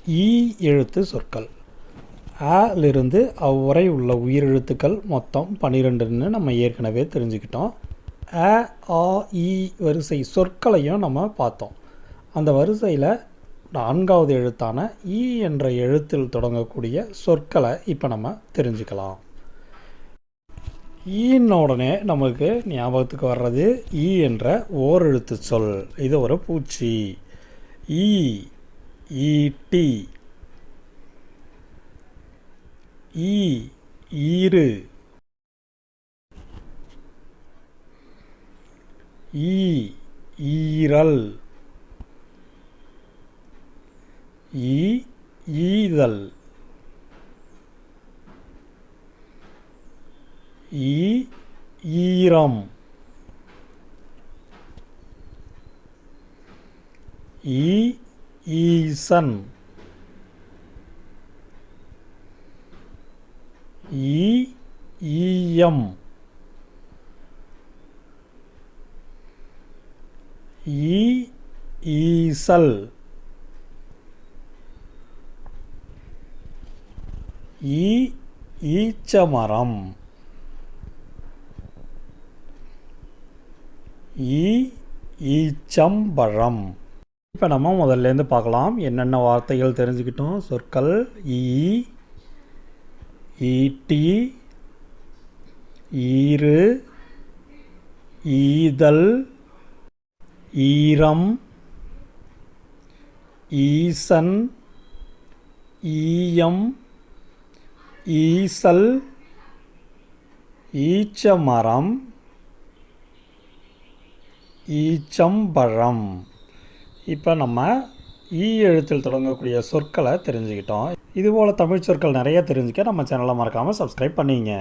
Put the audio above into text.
ஈ எழுத்து சொற்கள். ஆலிருந்து அவ்வரை உள்ள உயிரெழுத்துக்கள் மொத்தம் 12ன்னு நம்ம ஏற்கனவே தெரிஞ்சுக்கிட்டோம். அ, ஆ, இ வரிசை சொற்களையும் நம்ம பார்த்தோம். அந்த வரிசையில் 4வது எழுத்தான ஈ என்ற எழுத்தில் தொடங்கக்கூடிய சொற்களை இப்போ நம்ம தெரிஞ்சுக்கலாம். ஈன்ன உடனே நமக்கு ஞாபகத்துக்கு வர்றது ஈ என்ற ஓரெழுத்து சொல். இது ஒரு பூச்சி. ஈ, ஈட்டி, ஈ, ஈரு, ஈ, ஈரல், ஈ, ஈதல், ஈ, ஈரம், ஈ, ஈசன், ஈ, ஈயம், ஈ, ஈசல், ஈ, ஈச்சமரம், ஈ, ஈச்சம்பழம். இப்போ நம்ம முதல்லேருந்து பார்க்கலாம். என்னென்ன வார்த்தைகள் தெரிஞ்சுக்கிட்டோம். சொற்கள் ஈ, ஈட்டி, ஈரு, ஈதல், ஈரம், ஈசன், ஈயம், ஈசல், ஈச்சமரம், ஈச்சம்பழம். இப்போ நம்ம ஈ எழுத்தில் தொடங்கக்கூடிய சொற்களை தெரிஞ்சுக்கிட்டோம். இதுபோல் தமிழ் சொற்கள் நிறைய தெரிஞ்சுக்க நம்ம சேனலை மறக்காமல் சப்ஸ்கிரைப் பண்ணிங்க.